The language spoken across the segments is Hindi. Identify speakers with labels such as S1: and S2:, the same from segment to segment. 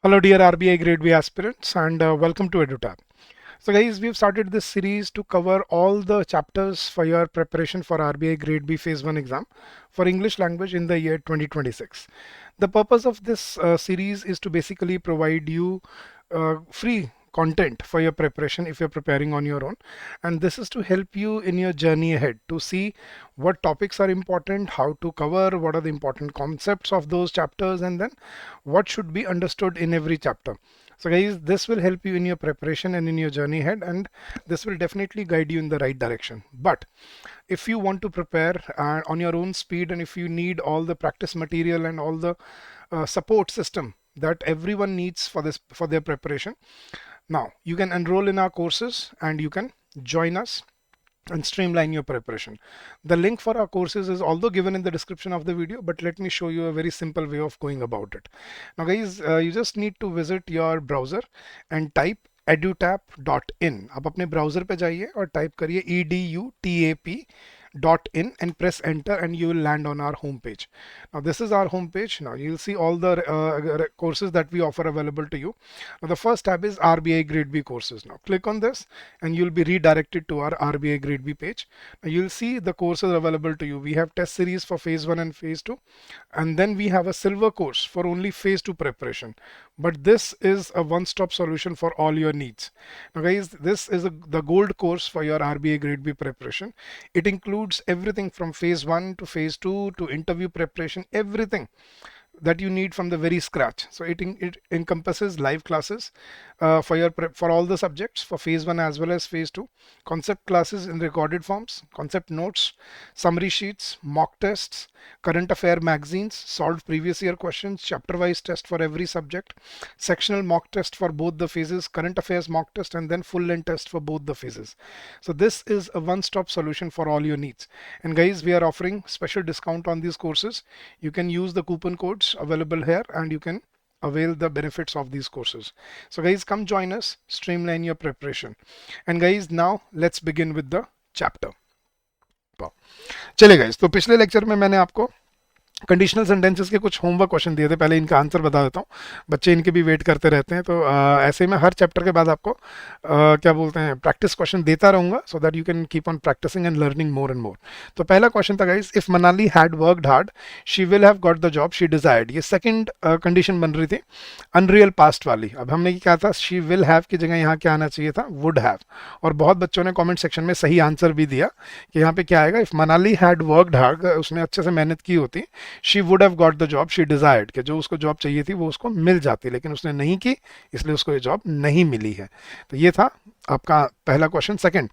S1: Hello, dear RBI Grade B aspirants, and welcome to EduTab. So, guys, we've started this series to cover all the chapters for your preparation for RBI Grade B Phase 1 exam for English language in the year 2026. The purpose of this series is to basically provide you free content for your preparation if you're preparing on your own, and this is to help you in your journey ahead to see what topics are important, how to cover, what are the important concepts of those chapters, and then what should be understood in every chapter. So guys, this will help you in your preparation and in your journey ahead, and this will definitely guide you in the right direction. But if you want to prepare on your own speed, and if you need all the practice material and all the support system that everyone needs for their preparation, now you can enroll in our courses and you can join us and streamline your preparation. The link for our courses is although given in the description of the video, but let me show you a very simple way of going about it. Now guys, you just need to visit your browser and type edutap.in. आप अपने ब्राउजर पे जाइए और टाइप करिए edutap.in and press enter, and you will land on our home page. Now this is our home page. Now you'll see all the courses that we offer available to you. Now the first tab is RBI Grade B courses. Now click on this and you'll be redirected to our RBI Grade B page. Now you'll see the courses available to you. We have test series for phase 1 and phase 2, and then we have a silver course for only phase 2 preparation. But this is a one-stop solution for all your needs. Now guys, this is the gold course for your RBI Grade B preparation. It includes everything from phase 1 to phase 2 to interview preparation, everything that you need from the very scratch. So it encompasses live classes for all the subjects for phase 1 as well as phase 2, concept classes in recorded forms, concept notes, summary sheets, mock tests, current affair magazines, solved previous year questions, chapter wise test for every subject, sectional mock test for both the phases, current affairs mock test, and then full length test for both the phases. So this is a one-stop solution for all your needs. And guys, we are offering special discount on these courses. You can use the coupon codes available here and you can avail the benefits of these courses. So guys, come join us, streamline your preparation. And guys, now let's begin with the chapter. चलिए गाइस, तो पिछले लेक्चर में मैंने आपको कंडीशनल सेंटेंसेस के कुछ होमवर्क क्वेश्चन दिए थे. पहले इनका आंसर बता देता हूँ, बच्चे इनके भी वेट करते रहते हैं. तो ऐसे में हर चैप्टर के बाद आपको क्या बोलते हैं प्रैक्टिस क्वेश्चन देता रहूँगा, so that you can keep on practising and learning more and more. तो पहला क्वेश्चन था guys, if Manali had worked hard she will have got the job she desired. ये सेकंड कंडीशन बन रही थी अनरियल पास्ट वाली. अब हमने क्या था, शी विल हैव की जगह यहाँ क्या आना चाहिए था, वुड हैव. और बहुत बच्चों ने कॉमेंट सेक्शन में सही आंसर भी दिया कि यहाँ पे क्या आएगा, if Manali had worked hard, उसने अच्छे से मेहनत की होती, she would have got the job she desired, कि जो उसको जॉब चाहिए थी वो उसको मिल जाती, लेकिन उसने नहीं की इसलिए उसको ये जॉब नहीं मिली है. तो ये था आपका पहला क्वेश्चन. सेकंड,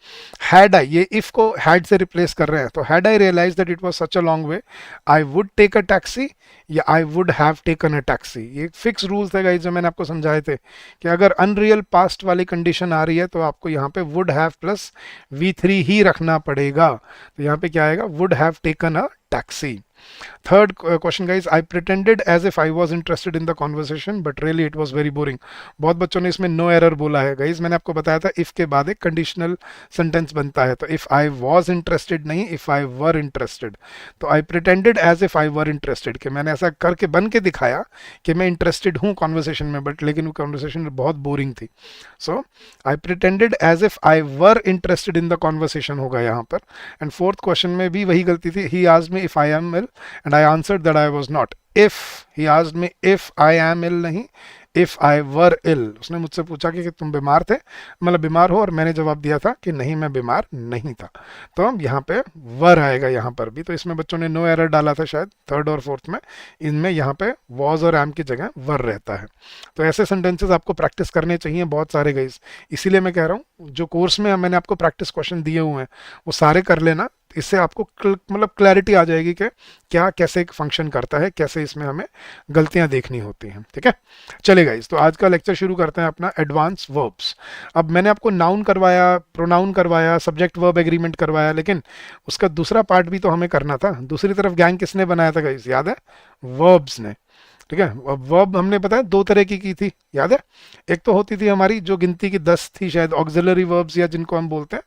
S1: हैड आई, ये इफ को हैड से रिप्लेस कर रहे हैं. तो had I realize that it was such a long way, I would take a taxi या I would have taken a taxi. ये फिक्स रूल्स थे गाइस जो मैंने आपको समझाए थे कि अगर अनरियल पास्ट वाली कंडीशन आ रही है तो आपको यहाँ पे वुड हैव प्लस V3 ही रखना पड़ेगा. तो यहाँ पे क्या आएगा, would have taken a taxi. Third question guys, I pretended as if I was interested in the conversation but really it was very boring. बहुत बच्चों ने इसमें no error बोला है guys. मैंने आपको बताया था if के बाद एक conditional sentence बनता है. तो if I was interested नहीं, if I were interested. तो I pretended as if I were interested, कि मैंने ऐसा करके बन के दिखाया कि मैं interested हूँ conversation में, but लेकिन वो conversation बहुत boring थी. So I pretended as if I were interested in the conversation होगा यहाँ पर. And fourth question में भी वही गलती थी. He asked me if I am ill and I answered that I was not. If he asked me if I am ill नहीं, if I were ill. उसने मुझसे पूछा कि तुम बीमार थे, मतलब बीमार हो, और मैंने जवाब दिया था कि नहीं मैं बीमार नहीं था. तो यहाँ पे वर आएगा यहाँ पर भी. तो इसमें बच्चों ने नो एरर डाला था शायद थर्ड और फोर्थ में. इनमें यहाँ पे वॉज और एम की जगह वर रहता है. तो ऐसे सेंटेंसेस आपको प्रैक्टिस करने चाहिए बहुत सारे गाइस. इसीलिए मैं कह रहा हूँ जो कोर्स में मैंने आपको प्रैक्टिस क्वेश्चन दिए हुए हैं वो सारे कर लेना. इससे आपको मतलब क्लैरिटी आ जाएगी कि क्या कैसे फंक्शन करता है, कैसे इसमें हमें गलतियां देखनी होती हैं. ठीक है, चलिए गाइस, तो आज का लेक्चर शुरू करते हैं अपना एडवांस वर्ब्स. अब मैंने आपको नाउन करवाया, प्रोनाउन करवाया, सब्जेक्ट वर्ब एग्रीमेंट करवाया, लेकिन उसका दूसरा पार्ट भी तो हमें करना था. दूसरी तरफ गैंग किसने बनाया था गाइस, याद है, वर्ब्स ने. ठीक है, वर्ब हमने पता है दो तरह की थी, याद है. एक तो होती थी हमारी जो गिनती की 10 थी शायद, ऑक्सिलरी वर्ब्स या जिनको हम बोलते हैं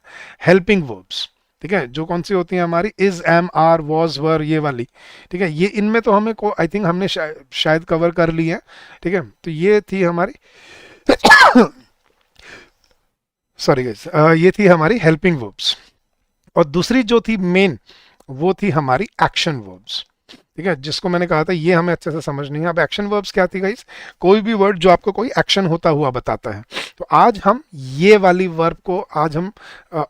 S1: हेल्पिंग वर्ब्स. ठीक है, जो कौन सी होती है हमारी इज, एम, आर, वॉज, वर, ये वाली। ठीक है, ये इनमें तो हमें को आई थिंक हमने शायद कवर कर ली है। ठीक है, तो ये थी हमारी सॉरी गाइस, ये थी हमारी हेल्पिंग वर्ब्स। और दूसरी जो थी मेन, वो थी हमारी एक्शन वर्ब्स। ठीक है, जिसको मैंने कहा था ये हमें अच्छे से समझनी है। अब एक्शन वर्ब्स क्या थी गाइस? कोई भी वर्ड जो आपको कोई एक्शन होता हुआ बताता है। तो आज हम ये वाली वर्ब को आज हम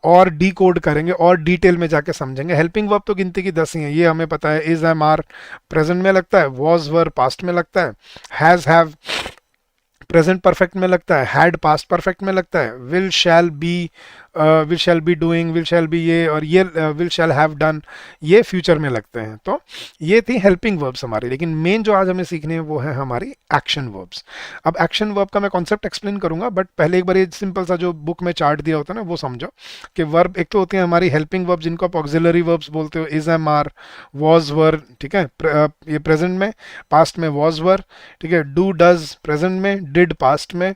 S1: और डिकोड करेंगे और डिटेल में जाके समझेंगे। हेल्पिंग वर्ब तो गिनती की 10 ही है, ये हमें पता है। इज, एम, आर प्रेजेंट में लगता है, वॉज वर पास्ट में लगता है, हैज, हैव प्रेजेंट परफेक्ट में लगता है, हैड पास्ट परफेक्ट में लगता है, will shall be doing, will shall be ये, और ये विल शैल हैव डन ये फ्यूचर में लगते हैं। तो ये थी हेल्पिंग वर्ब्स हमारी। लेकिन मेन जो आज हमें सीखनी है वो है हमारी एक्शन वर्ब्स। अब एक्शन वर्ब का मैं कॉन्सेप्ट एक्सप्लेन करूंगा, बट पहले एक बार ये सिंपल सा जो बुक में चार्ट दिया होता है ना वो समझो कि वर्ब एक तो होती है हमारी हेल्पिंग वर्ब जिनको आप ऑक्सिलरी वर्ब्स बोलते हो, is, M, are, was, were. ठीक है, ये प्रेजेंट में, पास्ट में वॉज, वर। ठीक है, डू, डज प्रेजेंट में, डिड पास्ट में,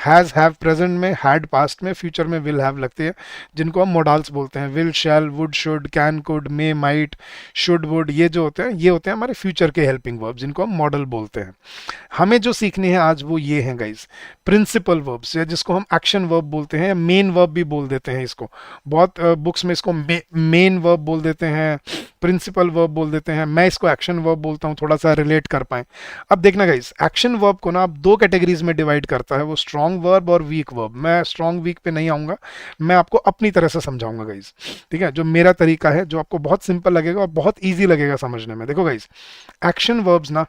S1: हैज, हैव प्रेजेंट में, हैड पास्ट में, फ्यूचर में विल हैव लगती है, जिनको हम मोडाल्स बोलते हैं। Will, shall, would, should, can, could, may, might, should, would, ये जो होते हैं ये होते हैं हमारे फ्यूचर के हेल्पिंग वर्ब जिनको हम मॉडल बोलते हैं। हमें जो सीखनी है आज वो ये है गाइस, प्रिंसिपल वर्ब्स, या जिसको हम एक्शन वर्ब बोलते हैं या मेन वर्ब भी बोल देते हैं। इसको बहुत बुक्स में इसको मेन वर्ब बोल देते हैं, प्रिंसिपल वर्ब बोल देते हैं। मैं इसको एक्शन वर्ब बोलता हूँ, थोड़ा सा रिलेट कर पाए। अब देखना गाइस, एक्शन वर्ब को ना आप दो कैटेगरीज में डिवाइड करता है, वो स्ट्रॉन्ग वर्ब और वीक वर्ब। मैं स्ट्रॉन्ग वीक पे नहीं आऊंगा, मैं आपको अपनी तरह से समझाऊंगा गाइस। ठीक है, जो मेरा तरीका है, जो आपको बहुत सिंपल लगेगा और बहुत ईजी लगेगा समझने में। देखो गाइस, एक्शन वर्ब्स ना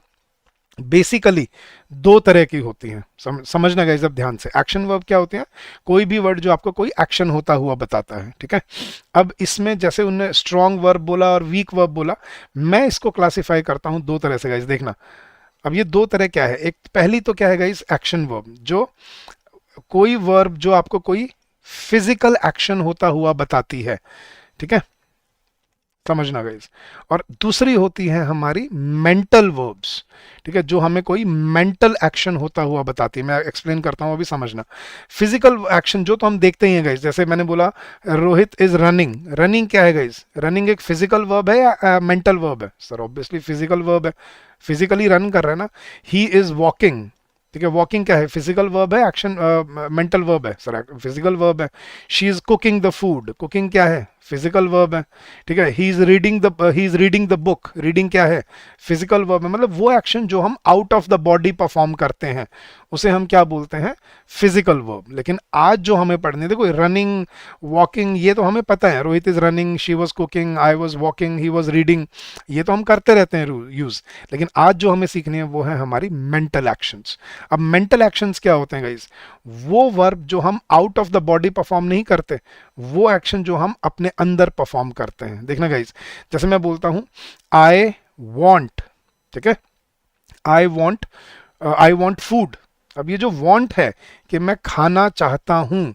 S1: बेसिकली दो तरह की होती हैं। समझना गाइस अब ध्यान से। एक्शन वर्ब क्या होते हैं? कोई भी वर्ड जो आपको कोई एक्शन होता हुआ बताता है। ठीक है, अब इसमें जैसे उन्होंने स्ट्रॉन्ग वर्ब बोला और वीक वर्ब बोला, मैं इसको क्लासिफाई करता हूं दो तरह से गाइस। देखना, अब ये दो तरह क्या है? एक पहली तो क्या है गाइस, एक्शन वर्ब, जो कोई वर्ब जो आपको कोई फिजिकल एक्शन होता हुआ बताती है। ठीक है, समझना गाइस। और दूसरी होती है हमारी मेंटल वर्ब्स। ठीक है, जो हमें कोई मेंटल एक्शन होता हुआ बताती है। मैं एक्सप्लेन करता हूं, अभी समझना। फिजिकल एक्शन जो तो हम देखते ही हैं गाइस, जैसे मैंने बोला रोहित इज रनिंग। रनिंग क्या है गाइस? रनिंग एक फिजिकल वर्ब है या मेंटल वर्ब है? सर ऑब्वियसली फिजिकल वर्ब है, फिजिकली रन कर रहा है ना। He is walking. ठीक है, वॉकिंग क्या है? फिजिकल वर्ब है, एक्शन मेंटल वर्ब है? सर फिजिकल वर्ब है। She is cooking the food. Cooking क्या है? फिजिकल वर्ब है। ठीक है, he is reading the book. Reading क्या है? फिजिकल वर्ब है। मतलब वो एक्शन जो हम out of the body perform करते हैं उसे हम क्या बोलते हैं? Physical verb. लेकिन आज जो हमें पढ़ने, देखो रनिंग, वॉकिंग, ये तो हमें पता है। Rohit is running, she was cooking, I was walking, he was reading, ये तो हम करते रहते हैं यूज। लेकिन आज जो हमें सीखनी है वो है हमारी मेंटल एक्शंस। अब मेंटल एक्शंस क्या होते हैं गाइस? वो वर्ब जो हम out of the body perform नहीं करते, वो एक्शन जो हम अपने अंदर परफॉर्म करते हैं। देखना गाइस, जैसे मैं बोलता हूं आई वॉन्ट। ठीक है, आई वॉन्ट फूड। अब ये जो वॉन्ट है कि मैं खाना चाहता हूं,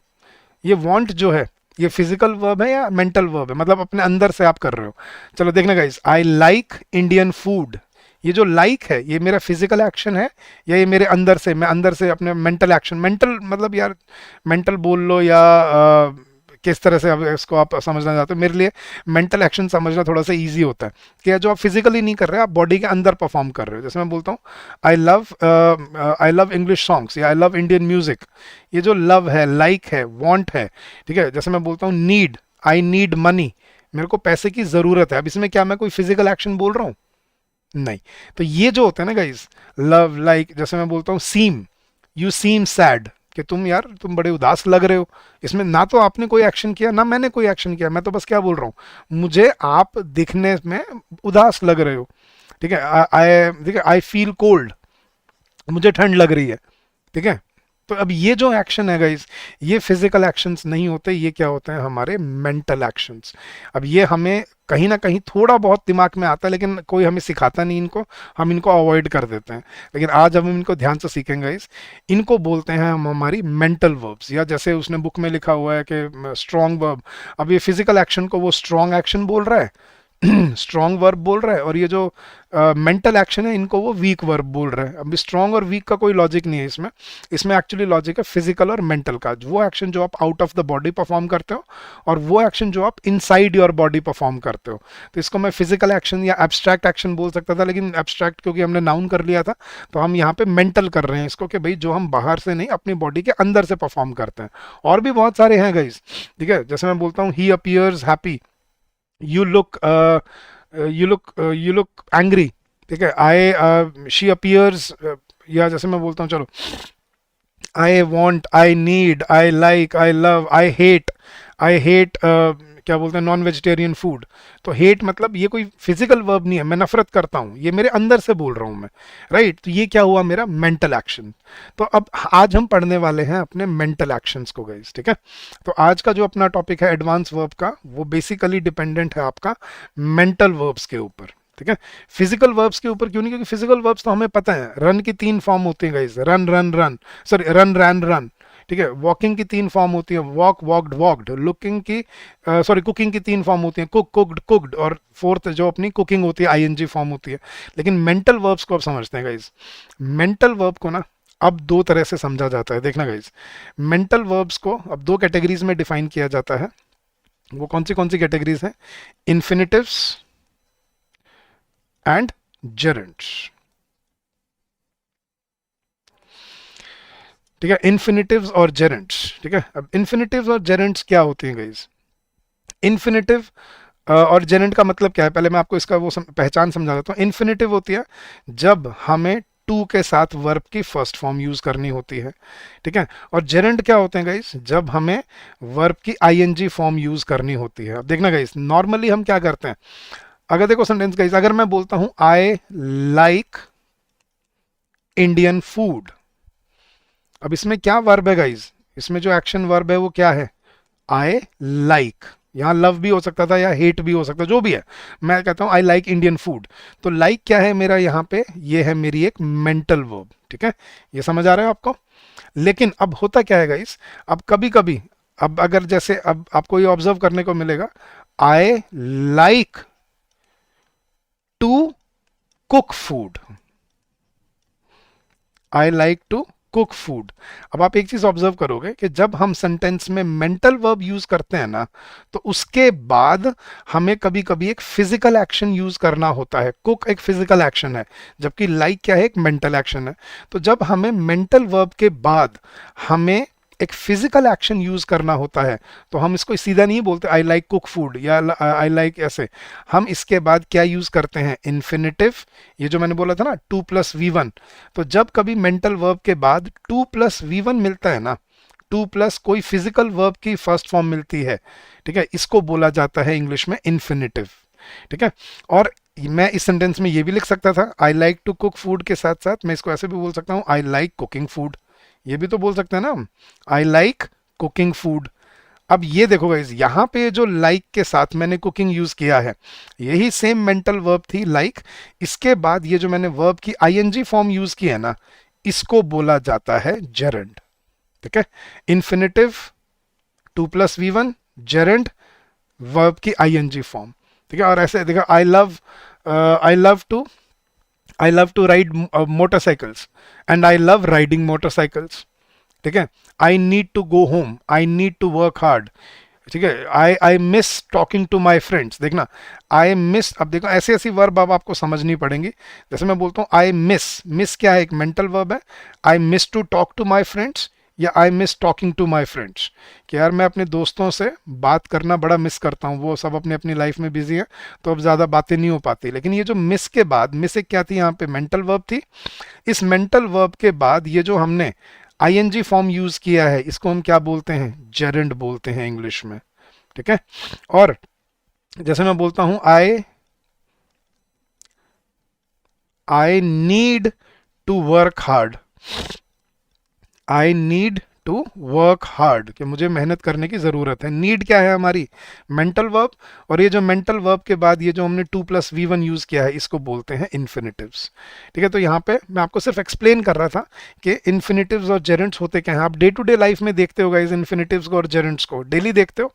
S1: ये वॉन्ट जो है ये फिजिकल वर्ब है या मेंटल वर्ब है? मतलब अपने अंदर से आप कर रहे हो। चलो देखना guys, I like Indian food. ये जो लाइक है ये मेरा फिजिकल एक्शन है या ये मेरे अंदर से, मैं अंदर से अपने मेंटल एक्शन, मेंटल मतलब यार मेंटल बोल लो या किस तरह से अब इसको आप समझना चाहते हो। मेरे लिए मेंटल एक्शन समझना थोड़ा सा इजी होता है कि जो आप फिजिकली नहीं कर रहे, आप बॉडी के अंदर परफॉर्म कर रहे हो। जैसे मैं बोलता हूँ आई लव इंग्लिश सॉन्ग्स या आई लव इंडियन म्यूजिक। ये जो लव है, लाइक है, वॉन्ट है। ठीक है, जैसे मैं बोलता हूँ नीड, आई नीड मनी, मेरे को पैसे की ज़रूरत है। अब इसमें क्या मैं कोई फिजिकल एक्शन बोल रहा हूँ? नहीं। तो ये जो होता है ना गाइस, लव, लाइक, जैसे मैं बोलता हूँ सीम, यू सीम सैड, कि तुम यार तुम बड़े उदास लग रहे हो। इसमें ना तो आपने कोई एक्शन किया ना मैंने कोई एक्शन किया, मैं तो बस क्या बोल रहा हूँ, मुझे आप दिखने में उदास लग रहे हो। ठीक है, आई फील कोल्ड, मुझे ठंड लग रही है। ठीक है, तो अब ये जो एक्शन है गाइस, ये फिजिकल एक्शंस नहीं होते, ये क्या होते हैं? हमारे मेंटल एक्शंस। अब ये हमें कहीं ना कहीं थोड़ा बहुत दिमाग में आता है, लेकिन कोई हमें सिखाता नहीं इनको, हम इनको अवॉइड कर देते हैं। लेकिन आज हम इनको ध्यान से सीखेंगे गाइस। इनको बोलते हैं हम हमारी मेंटल वर्ब्स, या जैसे उसने बुक में लिखा हुआ है कि स्ट्रॉन्ग वर्ब। अब ये फिजिकल एक्शन को वो स्ट्रॉन्ग एक्शन बोल रहा है, स्ट्रॉन्ग वर्ब बोल रहा है, और ये जो मेंटल एक्शन है इनको वो वीक वर्ब बोल रहा है। अब स्ट्रॉन्ग और वीक का कोई लॉजिक नहीं है इसमें, इसमें एक्चुअली लॉजिक है फिजिकल और मेंटल का। वो एक्शन जो आप out of the body perform करते हो, और वो एक्शन जो आप इनसाइड योर बॉडी परफॉर्म करते हो। तो इसको मैं फिजिकल एक्शन या एब्स्ट्रैक्ट एक्शन बोल सकता था, लेकिन एब्स्ट्रैक्ट क्योंकि हमने नाउन कर लिया था, तो हम यहाँ पे मेंटल कर रहे हैं इसको, कि भाई जो हम बाहर से नहीं अपनी बॉडी के अंदर से परफॉर्म करते हैं। और भी बहुत सारे हैं गाइस, ठीक है। जैसे मैं बोलता हूँ ही appears happy, you look you look angry, ठीक है। आई शी अपीयर्स, या जैसे मैं बोलता हूँ, चलो, I want, I need, I like, I love, I hate क्या बोलते हैं, नॉन वेजिटेरियन फूड। तो हेट मतलब ये कोई फिजिकल वर्ब नहीं है, मैं नफरत करता हूँ, ये मेरे अंदर से बोल रहा हूँ मैं, राइट। तो ये क्या हुआ, मेरा मेंटल एक्शन। तो अब आज हम पढ़ने वाले हैं अपने मेंटल एक्शंस को गाइस, ठीक है। तो आज का जो अपना टॉपिक है एडवांस वर्ब का, वो बेसिकली डिपेंडेंट है आपका मेंटल वर्ब्स के ऊपर, ठीक है। फिजिकल वर्ब्स के ऊपर क्यों नहीं, क्योंकि फिजिकल वर्ब्स तो हमें पता है, रन की 3 फॉर्म होती है guys, run run run, sorry run रैन रन, ठीक है। वॉकिंग की 3 फॉर्म होती है, वॉक वॉकड वॉकड। लुकिंग की सॉरी कुकिंग की 3 फॉर्म होती है, कुक कुकड कुकड, और फोर्थ जो अपनी कुकिंग होती है आईएनजी फॉर्म होती है। लेकिन मेंटल वर्ब्स को अब समझते हैं गाइस। मेंटल वर्ब को ना अब 2 तरह से समझा जाता है, देखना गाइस। मेंटल वर्ब्स को अब 2 कैटेगरीज में डिफाइन किया जाता है। वो कौन सी कैटेगरीज हैं, इन्फिनिटिव्स एंड जेरेंट्स, ठीक है। इन्फिनिटिव्स और जेरेंट्स, ठीक है। अब इन्फिनिटिव्स और जेरेंट्स क्या होती हैं गाइस। इन्फिनिटिव और जेरेंट का मतलब क्या है, पहले मैं आपको इसका वो पहचान समझा देता हूँ। इन्फिनिटिव होती है जब हमें टू के साथ वर्ब की फर्स्ट फॉर्म यूज करनी होती है, ठीक है। और जेरेंट क्या होते हैं गाइस, जब हमें वर्ब की आईएनजी फॉर्म यूज करनी होती है। अब देखना गाइस, नॉर्मली हम क्या करते हैं, अगर देखो सेंटेंस गाइस, अगर मैं बोलता हूं आई लाइक इंडियन फूड, अब इसमें क्या वर्ब है गाइस, इसमें जो एक्शन वर्ब है वो क्या है, आई लाइक। यहाँ लव भी हो सकता था या हेट भी हो सकता, जो भी है, मैं कहता हूँ आई लाइक इंडियन फूड। तो लाइक क्या है मेरा यहाँ पे, ये है मेरी एक मेंटल वर्ब, ठीक है। ये समझ आ रहा है आपको। लेकिन अब होता क्या है गाइस, अब कभी कभी, अब अगर जैसे अब आपको ये ऑब्जर्व करने को मिलेगा, I like to cook food, I like to cook food. अब आप एक चीज ऑब्जर्व करोगे कि जब हम सेंटेंस में मेंटल वर्ब यूज करते हैं ना, तो उसके बाद हमें कभी कभी एक फिजिकल एक्शन यूज करना होता है। कुक एक फिजिकल एक्शन है, जबकि लाइक क्या है, एक मेंटल एक्शन है। तो जब हमें मेंटल वर्ब के बाद हमें एक फिजिकल एक्शन यूज करना होता है, तो हम इसको सीधा नहीं बोलते आई लाइक कुक फूड या आई लाइक ऐसे। हम इसके बाद क्या यूज करते हैं, इन्फिनिटिव। ये जो मैंने बोला था ना 2+V1, तो जब कभी मेंटल वर्ब के बाद 2+V1 मिलता है ना, 2 प्लस कोई फिजिकल वर्ब की फर्स्ट फॉर्म मिलती है, ठीक है, इसको बोला जाता है इंग्लिश में इन्फिनिटिव, ठीक है। और मैं इस सेंटेंस में ये भी लिख सकता था, I like to cook food के साथ साथ मैं इसको ऐसे भी बोल सकता हूँ, आई लाइक कुकिंग फूड। ये भी तो बोल सकते हैं ना हम, आई लाइक कुकिंग फूड। अब ये देखो गाइस, यहाँ पे जो लाइक के साथ मैंने कुकिंग यूज किया है, यही सेम मेंटल वर्ब थी लाइक। इसके बाद ये जो मैंने वर्ब की आईएनजी फॉर्म यूज की है ना, इसको बोला जाता है जेरेंड, ठीक है। इन्फिनिटिव 2+V1, जेरेंड वर्ब की आईएनजी फॉर्म, ठीक है। और ऐसे देखो, I love to I love to ride motorcycles and I love riding motorcycles, ठीक है। I need to go home, I need to work hard, ठीक है। I miss talking to my friends, देखना आई मिस। अब देखो ऐसी ऐसी वर्ब अब आपको समझनी पड़ेंगी। जैसे मैं बोलता हूँ आई मिस क्या है, एक मेंटल वर्ब है। I miss to talk to my friends या I miss talking to my friends, कि यार मैं अपने दोस्तों से बात करना बड़ा मिस करता हूँ, वो सब अपनी अपनी लाइफ में बिजी है, तो अब ज़्यादा बातें नहीं हो पाती। लेकिन ये जो मिस के बाद, मिस एक क्या थी यहाँ पे, मेंटल वर्ब थी। इस मेंटल वर्ब के बाद ये जो हमने आईएनजी फॉर्म यूज किया है, इसको हम क्या बोलते हैं, जेरेंड बोलते हैं इंग्लिश में, ठीक है। और जैसे मैं बोलता हूं I need to work hard, I need to work hard, कि मुझे मेहनत करने की जरूरत है। नीड क्या है हमारी, मेंटल वर्ब। और ये जो मेंटल वर्ब के बाद ये जो हमने 2+V1 यूज किया है, इसको बोलते हैं इन्फिनिटिव्स, ठीक है। तो यहाँ पे मैं आपको सिर्फ एक्सप्लेन कर रहा था कि इन्फिनिटिव्स और जेरेंट्स होते क्या हैं। आप डे टू डे लाइफ में देखते हो गाइस, इन्फिनिटिव्स को और जेरेंट्स को डेली देखते हो,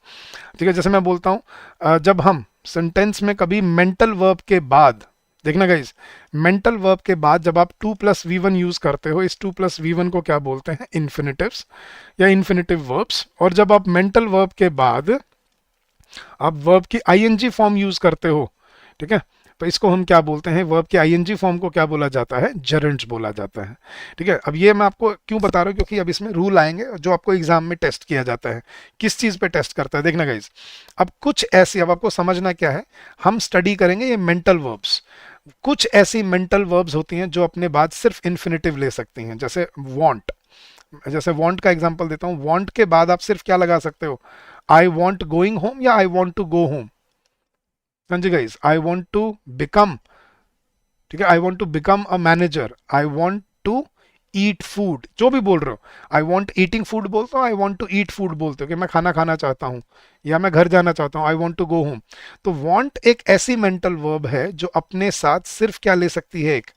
S1: ठीक है। जैसे मैं बोलता हूँ जब हम सेंटेंस में कभी मेंटल वर्ब के बाद, देखना गाइस, मेंटल वर्ब के बाद जब आप 2+V1 यूज करते हो, इस 2+V1 को क्या बोलते हैं, इन्फिनेटिव्स या इन्फिनेटिव वर्ब्स। और जब आप मेंटल वर्ब के बाद आप वर्ब की आईएनजी फॉर्म यूज करते हो, ठीक है, तो इसको हम क्या बोलते हैं, वर्ब के आईएनजी फॉर्म को क्या बोला जाता है, जरंड्स बोला जाता है। ठीक है, अब ये मैं आपको क्यों बता रहा हूँ, क्योंकि अब इसमें रूल आएंगे जो आपको एग्जाम में टेस्ट किया जाता है। किस चीज़ पे टेस्ट करता है, देखना गाइस, अब कुछ ऐसी, अब आपको समझना क्या है, हम स्टडी करेंगे ये मेंटल वर्ब्स। कुछ ऐसी मेंटल वर्ब्स होती हैं जो अपने बाद सिर्फ इन्फिनेटिव ले सकती हैं, जैसे वॉन्ट। जैसे वॉन्ट का एग्जाम्पल देता हूँ, वॉन्ट के बाद आप सिर्फ क्या लगा सकते हो, आई वॉन्ट गोइंग होम या I want to go home. समझे guys, I want to become, ठीक है, I want to become a manager, I want to eat food, जो भी बोल रहे हो, आई वॉन्ट ईटिंग फूड बोलते हो, I want to eat food बोलते हो कि मैं खाना खाना चाहता हूँ या मैं घर जाना चाहता हूँ, I want to go home. तो वॉन्ट एक ऐसी मेंटल वर्ब है जो अपने साथ सिर्फ क्या ले सकती है, एक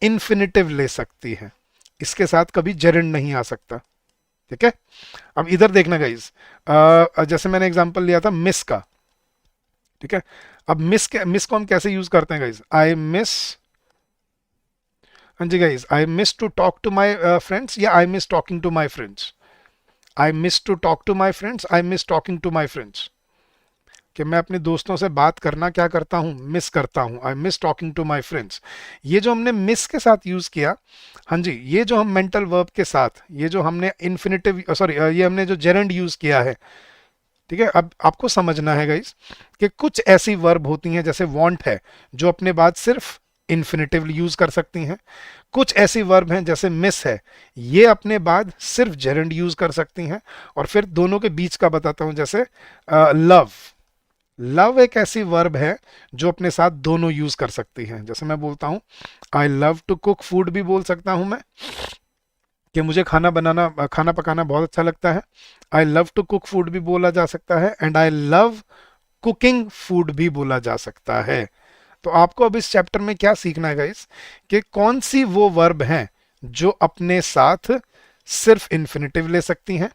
S1: इन्फिनिटिव ले सकती है, इसके साथ कभी जेरेंड नहीं आ सकता। ठीक है, अब इधर देखना गाइस, जैसे मैंने एग्जांपल लिया था मिस का, ठीक है, अब मिस को हम कैसे यूज करते हैं गाइस, आई मिस, हाँ जी guys, I miss to talk to my friends या I miss talking to my friends, I miss to talk to my friends, I miss talking to my friends, कि मैं अपने दोस्तों से बात करना क्या करता हूँ, मिस करता हूँ, I miss talking to my friends. ये जो हमने मिस के साथ यूज किया, हाँ जी, ये जो हम मेंटल वर्ब के साथ, ये जो हमने इन्फिनिटिव, सॉरी, ये हमने जो जेरेंड यूज किया है, ठीक है, अब आपको समझना है गाइस कि कुछ ऐसी वर्ब होती हैं जैसे वांट है जो अपने बाद सिर्फ इन्फिनेटिव यूज कर सकती हैं, कुछ ऐसी वर्ब हैं जैसे मिस है, ये अपने बाद सिर्फ जेरेंड यूज कर सकती हैं, और फिर दोनों के बीच का बताता हूं, जैसे लव, लव एक ऐसी वर्ब है जो अपने साथ दोनों यूज कर सकती है। जैसे मैं बोलता हूं I love to cook food, भी बोल सकता हूं मैं कि मुझे खाना बनाना, खाना पकाना बहुत अच्छा लगता है, I love to cook food भी बोला जा सकता है, and I love cooking food भी बोला जा सकता है। तो आपको अब इस चैप्टर में क्या सीखना है गाइस, कि कौन सी वो वर्ब हैं जो अपने साथ सिर्फ इन्फिनेटिव ले सकती हैं,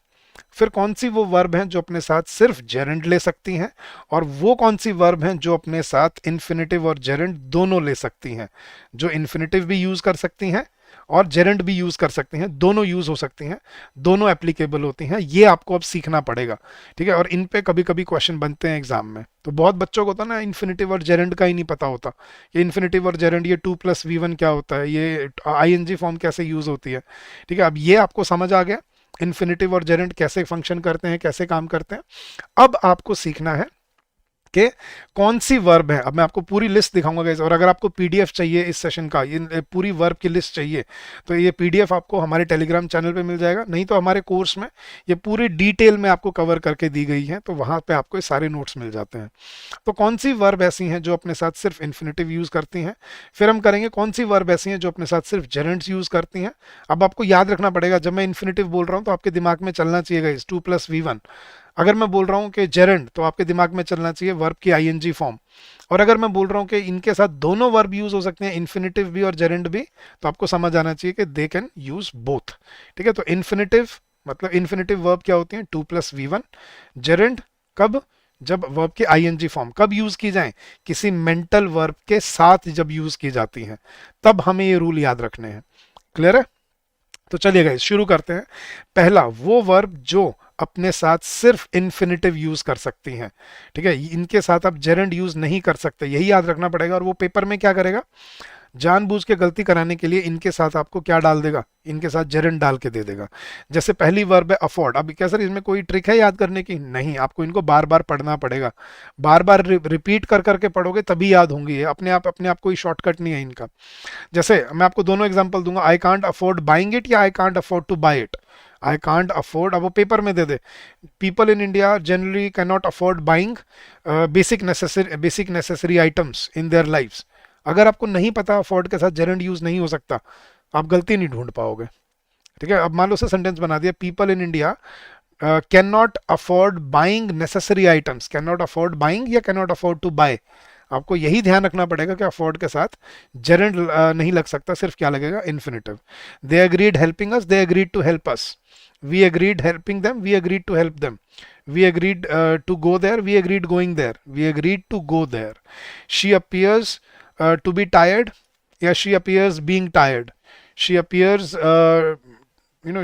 S1: फिर कौन सी वो वर्ब हैं जो अपने साथ सिर्फ जेरेंड ले सकती हैं, और वो कौन सी वर्ब हैं जो अपने साथ इन्फिनेटिव और जेरेंड दोनों ले सकती हैं, जो इन्फिनेटिव भी यूज कर सकती हैं और जेरेंड भी यूज कर सकती हैं, दोनों यूज हो सकती हैं, दोनों एप्लीकेबल होती हैं। ये आपको अब सीखना पड़ेगा, ठीक है, और इन पे कभी कभी क्वेश्चन बनते हैं एग्जाम में। तो बहुत बच्चों को होता है ना, इन्फिनेटिव और जेरेंड का ही नहीं पता होता, ये इन्फिनेटिव और जेरेंड, ये 2+V1 क्या होता है, ये आईएनजी फॉर्म कैसे यूज होती है। ठीक है, अब ये आपको समझ आ गया इन्फिनेटिव और जेरेंड कैसे फंक्शन करते हैं, कैसे काम करते हैं। अब आपको सीखना है कि कौन सी वर्ब है। अब मैं आपको पूरी लिस्ट दिखाऊंगा गाइस, और अगर आपको पीडीएफ चाहिए इस सेशन का, ये पूरी वर्ब की लिस्ट चाहिए, तो ये पीडीएफ आपको हमारे टेलीग्राम चैनल पे मिल जाएगा, नहीं तो हमारे कोर्स में ये पूरी डिटेल में आपको कवर करके दी गई है, तो वहां पे आपको ये सारे नोट्स मिल जाते हैं। तो कौन सी वर्ब ऐसी हैं जो अपने साथ सिर्फ इन्फिनेटिव यूज करती हैं, फिर हम करेंगे कौन सी वर्ब ऐसी हैं जो अपने साथ सिर्फ जेरेंड्स यूज करती हैं। अब आपको याद रखना पड़ेगा, जब मैं इन्फिनेटिव बोल रहा हूँ तो आपके दिमाग में चलना चाहिए गाइस 2+V1, अगर मैं बोल रहा हूँ कि जेरेंड, तो आपके दिमाग में चलना चाहिए वर्ब की आईएनजी फॉर्म, और अगर मैं बोल रहा हूँ कि इनके साथ दोनों वर्ब यूज हो सकते हैं, इन्फिनेटिव भी और जेरेंड भी, तो आपको समझ आना चाहिए कि दे कैन यूज बोथ। ठीक है, तो इन्फिनेटिव मतलब इन्फिनेटिव वर्ब क्या होती है, 2+V1, जेरेंड कब, जब वर्ब की आईएनजी फॉर्म कब यूज की जाए, किसी मेंटल वर्ब के साथ जब यूज की जाती है, तब हमें ये रूल याद रखने हैं। क्लियर है, तो चलिए गाइस शुरू करते हैं। पहला, वो वर्ब जो अपने साथ सिर्फ इन्फिनेटिव यूज कर सकती हैं, ठीक है, इनके साथ आप जेरेंड यूज नहीं कर सकते, यही याद रखना पड़ेगा। और वो पेपर में क्या करेगा, जानबूझ के गलती कराने के लिए इनके साथ आपको क्या डाल देगा, इनके साथ जेरेंड डाल के दे देगा। जैसे पहली वर्ब है अफोर्ड, अब क्या सर इसमें कोई ट्रिक है याद करने की, नहीं, आपको इनको बार बार पढ़ना पड़ेगा, बार बार रिपीट कर करके पढ़ोगे तभी याद होंगी, ये अपने आप कोई शॉर्टकट नहीं है इनका। जैसे मैं आपको दोनों एग्जांपल दूंगा, I can't afford buying it या I can't afford to buy it. I can't afford, अब वो पेपर में दे दे, people in India generally can not afford buying basic necessary items in their lifes. अगर आपको नहीं पता अफोर्ड के साथ जेरेंड यूज नहीं हो सकता, आप गलती नहीं ढूंढ पाओगे। ठीक है, अब मान लो से सेंटेंस बना दिया, people in India can not afford buying necessary items, can not afford buying या can not afford to buy. आपको यही ध्यान रखना पड़ेगा कि अफोर्ड के साथ जेरेंड नहीं लग सकता, सिर्फ क्या लगेगा, infinitive. They agreed helping us, they agreed to help us, we agreed helping them, we agreed to help them, we agreed to go there, we agreed going there, we agreed to go there. She appears to be tired, yeah, she appears being tired, she appears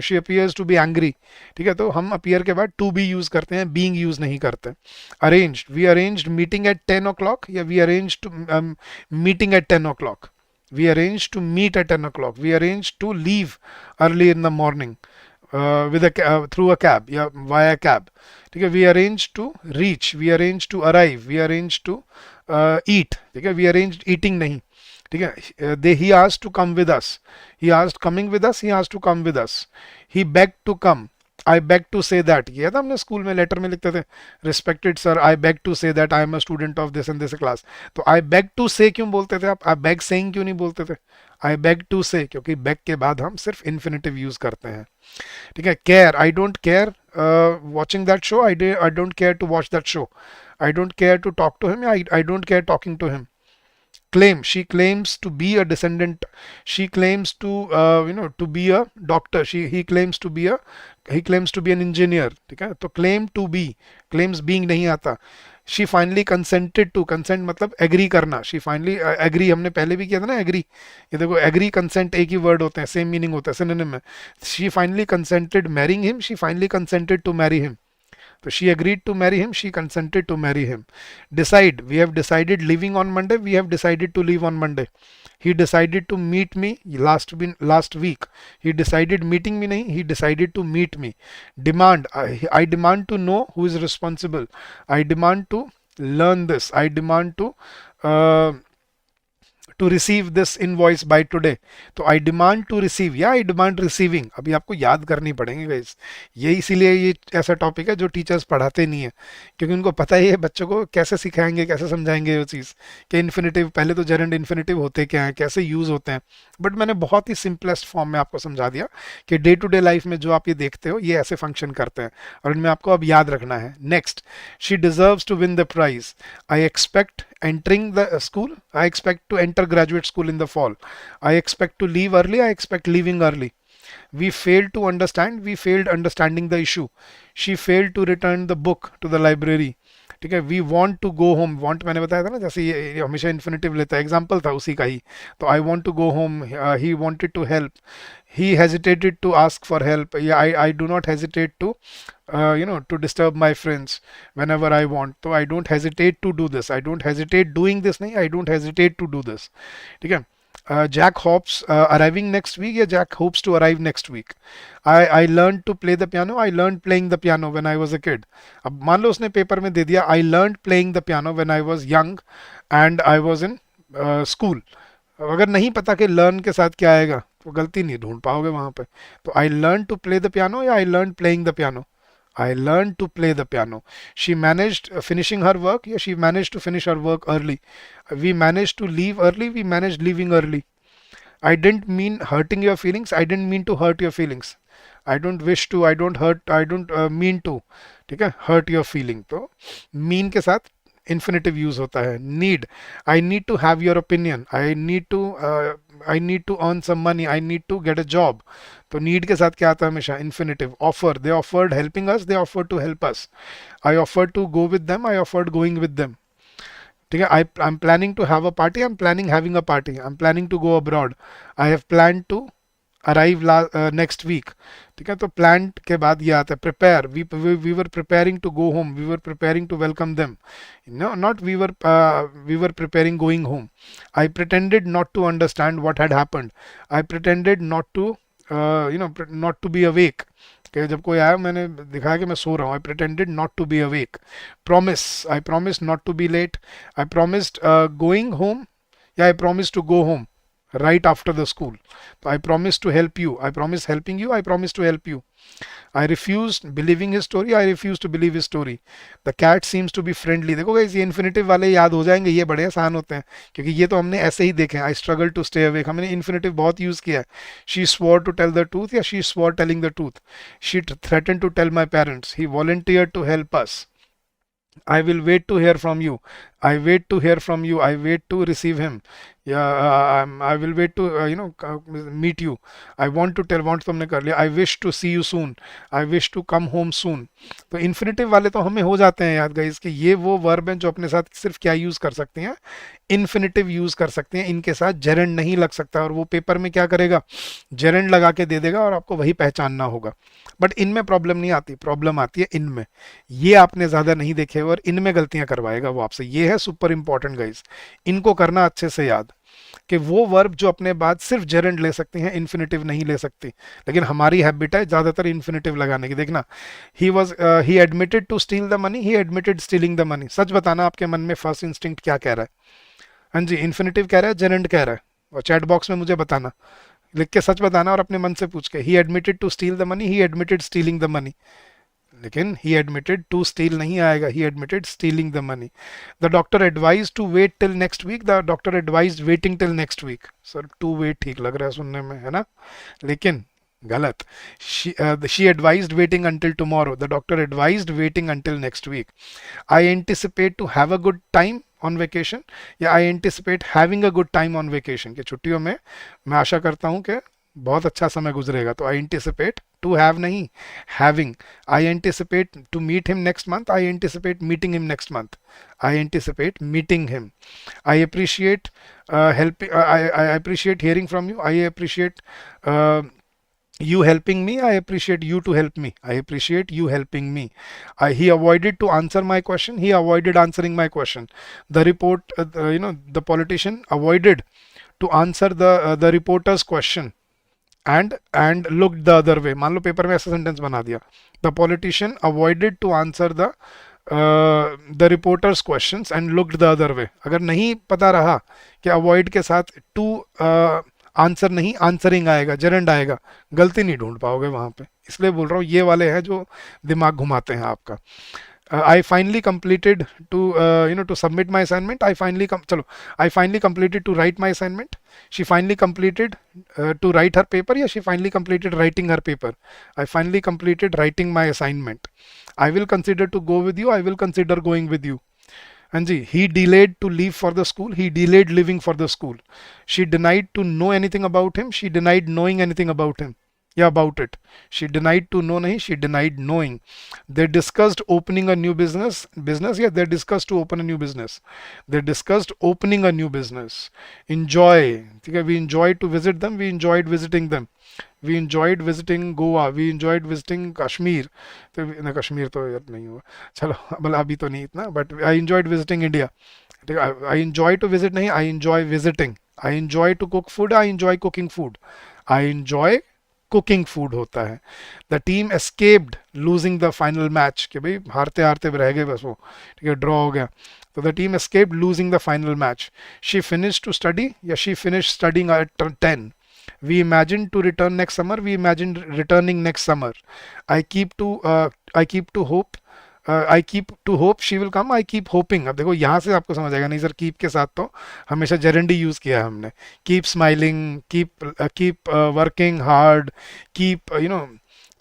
S1: she appears to be angry, ठीक है। तो हम appear के बाद to be use करते हैं, being use नहीं करते। arranged, we arranged meeting at 10 o'clock, या we arranged to meeting at 10 o'clock, we arranged to meet at 10 o'clock, we arranged to leave early in the morning with through a cab या via cab, ठीक है। We arrange to reach, we arrange to arrive, we arrange to eat, ठीक है। वी अरेंज ईटिंग नहीं, ठीक है। They he asked to come with us, he asked coming with us, he asked to come with us, he beg to come, I beg to say that, ये था हमने स्कूल में लेटर में लिखते थे, respected sir I beg to say that I am a student of this and this class. तो आई बेग टू से क्यों बोलते थे आप, आई बेग सेइंग क्यों नहीं बोलते थे, आई बेग टू से, क्योंकि बेग के बाद हम सिर्फ इन्फिनेटिव यूज करते हैं, ठीक है। Care, I don't care watching that show, I don't care to watch that show, I don't care to talk to him, I don't care talking to him। claim, she claims to be a descendant, she claims to to be a doctor, he claims to be an engineer, ठीक है। तो claim to be, claims being नहीं आता। she finally consented to, consent मतलब एग्री करना, she finally एग्री हमने पहले भी किया था ना, एग्री, ये देखो एग्री कंसेंट एक ही वर्ड होते हैं, सेम मीनिंग होता है, सिनोनिम है। she finally consented marrying him, she finally consented to marry him, तो she agreed to marry him, she consented to marry him। decide, we have decided leaving on Monday, we have decided to leave on Monday। he decided to meet me last week, he decided meeting me नहीं, he decided to meet me। demand, I demand to know who is responsible, I demand to learn this, I demand to receive this invoice by today। तो I demand to receive या I demand receiving, अभी आपको याद करनी पड़ेंगे गाइस, ये इसीलिए ये ऐसा टॉपिक है जो टीचर्स पढ़ाते नहीं है, क्योंकि उनको पता ही है बच्चों को कैसे सिखाएंगे, कैसे समझाएंगे वो चीज़ कि इन्फिनेटिव, पहले तो जेरेंड इन्फिनेटिव होते क्या हैं, कैसे यूज़ होते हैं। बट मैंने बहुत ही सिंपलेस्ट फॉर्म में आपको समझा दिया कि डे टू डे लाइफ में जो आप ये देखते हो ये ऐसे फंक्शन करते हैं, और इनमें आपको अब याद रखना है। Next, she deserves to win the prize, I expect entering the school, I expect to enter graduate school in the fall, I expect to leave early, I expect leaving early। we failed to understand, we failed understanding the issue, she failed to return the book to the library, ठीक है। We want to go home, want मैंने बताया था ना, जैसे ये हमेशा इन्फिनेटिव लेता है, एग्जाम्पल था उसी का ही। तो I want to go home, he wanted to help, he hesitated to ask for help, yeah, I do not hesitate to to disturb my friends whenever I want, so I don't hesitate to do this, I don't hesitate doing this नहीं, I don't hesitate to do this, ठीक है। Jack hopes arriving next week, या Jack hopes to arrive next week। I learned to play the piano, I learned playing the piano when I was a kid। अब मान लो उसने पेपर में दे दिया I learned playing the piano when I was young and I was in school। अगर नहीं पता कि learn के साथ क्या आएगा तो गलती नहीं ढूंढ पाओगे वहां पे। तो I learned to play the piano या I learned playing the piano, I learned to play the piano। she managed finishing her work, yeah, she managed to finish her work early, we managed to leave early, we managed leaving early। I didn't mean hurting your feelings, I didn't mean to hurt your feelings, I don't wish to, I don't hurt, I don't mean to, ठीक है, hurt your feeling। तो mean के साथ इन्फिनेटिव यूज होता है। Need, I need to have your opinion, I need to earn some money, I need to get a job. तो नीड के साथ क्या आता है हमेशा, infinitive. Offer, they offered helping us, they offered to help us. I offered to go with them, I offered going with them, ठीक है। I am planning to have a party, I am planning having a party, I am planning to go abroad, I have plan to arrive next week, ठीक है। तो प्लान के बाद ये आता है prepare, we were preparing to go home, we were preparing to welcome them, no not we were preparing going home. I pretended not to understand what had happened, I pretended not to not to be awake, कि जब कोई आया मैंने दिखाया कि मैं सो रहा हूँ, I pretended not to be awake. Promise, I promise not to be late, I promised going home या I promise to go home right after the school। So I promise to help you, I promise helping you, I promise to help you। I refused believing his story, I refuse to believe his story। The cat seems to be friendly। देखो गाइस ये इन्फिनेटिव वाले याद हो जाएंगे, ये बड़े आसान होते हैं क्योंकि ये तो हमने ऐसे ही देखे हैं। I struggle to stay awake, हमने इन्फिनेटिव बहुत यूज किया है। She swore to tell the truth या she swore telling the truth। She threatened to tell my parents, he volunteered to help us। I will wait to hear from you, I wait to hear from you, I wait to receive him, या I will wait to meet you, I want to tell, want तो हमने कर लिया, I wish to see you soon, I wish to come home soon। तो इन्फिनेटिव वाले तो हमें हो जाते हैं याद गाइस कि ये वो वर्ब हैं जो अपने साथ सिर्फ क्या यूज कर सकते हैं, इन्फिनेटिव यूज कर सकते हैं, इनके साथ जेरेंड नहीं लग सकता, और वो पेपर में क्या करेगा, जेरेंड लगा के दे देगा और आपको वही पहचानना होगा। बट इनमें प्रॉब्लम नहीं आती, प्रॉब्लम आती है इनमें, ये आपने ज्यादा नहीं देखे और इनमें गलतियां करवाएगा वो आपसे, ये है सुपर इंपॉर्टेंट गाइस, इनको करना अच्छे से याद कि वो वर्ब जो अपने बाद सिर्फ जेरेंड ले सकती हैं, इन्फिनेटिव नहीं ले सकती। लेकिन हमारी हैबिट है ज्यादातर इन्फिनेटिव लगाने की। देखना, he admitted to steal the money, he admitted stealing the money. सच बताना आपके मन में फर्स्ट इंस्टिंक्ट क्या कह रहा है? हाँ जी, इन्फिनेटिव कह रहा है, जेरेंड कह रहा है? और चैट बॉक्स में मुझे बताना, लिख के सच बताना और अपने मन से पूछ के, he admitted to steal the money, he admitted stealing the money. लेकिन ही एडमिटेड टू स्टील नहीं आएगा, he admitted stealing the money. The doctor advise to wait till next week, the doctor advise waiting till next week. Sir to wait ठीक लग रहा है सुनने में, है ना, लेकिन गलत। She advised waiting until tomorrow, the doctor advised waiting until next week. I anticipate to have a good time on vacation, या I anticipate having a good time on vacation, कि छुट्टियों में मैं आशा करता हूँ कि बहुत अच्छा समय गुजरेगा। तो आई एंटिसिपेट, टू हैव नहीं, having. I anticipate to meet him next month, I anticipate meeting him next month, I anticipate meeting him. I appreciate help, I appreciate hearing from you, I appreciate you helping me, I appreciate you to help me, I appreciate you helping me। He avoided to answer my question, he avoided answering my question। The report, the politician avoided to answer the reporter's question and looked the other way। मान लो पेपर में ऐसा सेंटेंस बना दिया, the politician avoided to answer the reporter's questions and looked the other way। अगर नहीं पता रहा कि avoid के साथ to आंसर नहीं, आंसरिंग आएगा, जेरेंड आएगा, गलती नहीं ढूंढ पाओगे वहां पे। इसलिए बोल रहा हूँ ये वाले हैं जो दिमाग घुमाते हैं आपका। I finally completed to to submit my assignment, I finally चलो, I finally completed to write my assignment, she finally completed to write her paper, या she finally completed writing her paper. I finally completed writing my assignment. I will consider to go with you, I will consider going with you. हाँ जी, he delayed to leave for the school, he delayed leaving for the school। she denied to know anything about him, she denied knowing anything about him या about it। she denied to know नहीं, she denied knowing। they discussed opening a new business या they discussed to open a new business, they discussed opening a new business। enjoy, ठीक है, we enjoyed to visit them, we enjoyed visiting them। we enjoyed visiting Goa, we enjoyed visiting Kashmir। तो ना, कश्मीर तो यार नहीं हुआ, चलो मतलब अभी तो नहीं इतना, but I enjoyed visiting India। ठीक है, I enjoy to visit नहीं, I enjoy visiting। I enjoy to cook food, I enjoy cooking food। I enjoy cooking food होता है। The team escaped losing the final match, कि भाई हारते हारते रह गए बस वो, ठीक है, ड्रॉ हो गया। तो the team escaped losing the final match. She finish to study, या she finish studying at 10। We imagine to return next summer, we imagine returning next summer। I keep to hope, I keep to hope she will come, I keep hoping। अब देखो यहाँ से आपको समझ आएगा, नहीं सर keep के साथ तो हमेशा जेरेंडी यूज किया है हमने। keep smiling, keep working hard,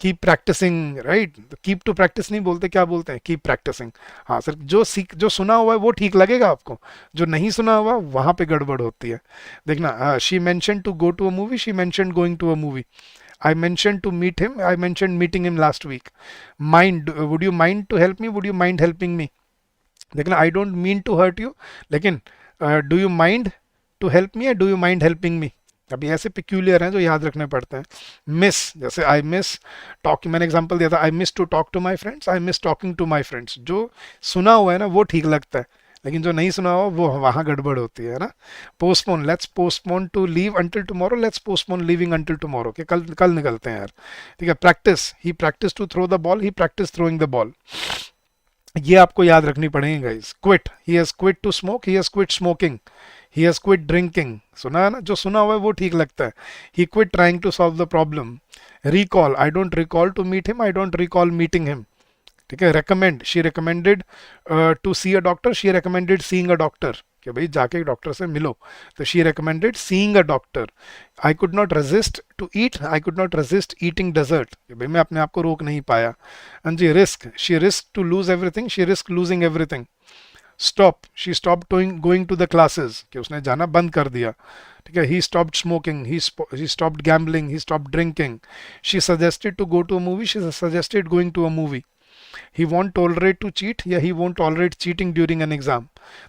S1: keep practicing, right। keep to practice नहीं बोलते, क्या बोलते हैं, keep practicing। हाँ सर, जो सुना हुआ है वो ठीक लगेगा आपको, जो नहीं सुना हुआ वहां पे गड़बड़ होती है। देखना, she mentioned to go to a movie, she mentioned going to a movie। I mentioned to meet him, I mentioned meeting him last week। mind, would you mind to help me, would you mind helping me। देखना, I don't mean to hurt you, लेकिन do you mind to help me या do you mind helping me। अभी ऐसे पिक्यूलियर हैं जो याद रखने पड़ते हैं। मिस, जैसे आई मिस टॉकिंग, मैंने एग्जांपल दिया था, I miss to talk to my friends, I miss talking to my friends. जो सुना हुआ है ना वो ठीक लगता है, लेकिन जो नहीं सुना हुआ वो वहाँ गड़बड़ होती है ना। Postpone, let's postpone to leave until tomorrow, let's postpone leaving until tomorrow, कि कल कल निकलते हैं यार। ठीक है, practice, he practice to throw the ball, he practice throwing the ball. ये आपको याद रखनी पड़ेगी guys. Quit, he has quit to smoke, he has quit smoking, he has quit drinking. सुना है ना, जो सुना हुआ है वो ठीक लगता है। He quit trying to solve the problem. Recall, I don't recall to meet him, I don't recall meeting him. ठीक है, recommend, she recommended to see a doctor, she recommended seeing a doctor, कि भाई जाके डॉक्टर से मिलो। तो she recommended seeing a doctor. I could not resist to eat, I could not resist eating dessert, कि भाई मैं अपने आप को रोक नहीं पाया। हाँ जी, risk, she risk to lose everything, she risk losing everything. Stop, she stop going to the classes, कि उसने जाना बंद कर दिया, ठीक है। He stopped smoking, he stopped gambling, he stopped drinking, she suggested to go to a movie, she suggested going to a movie, he won't tolerate to cheat, या he won't tolerate cheating during an exam.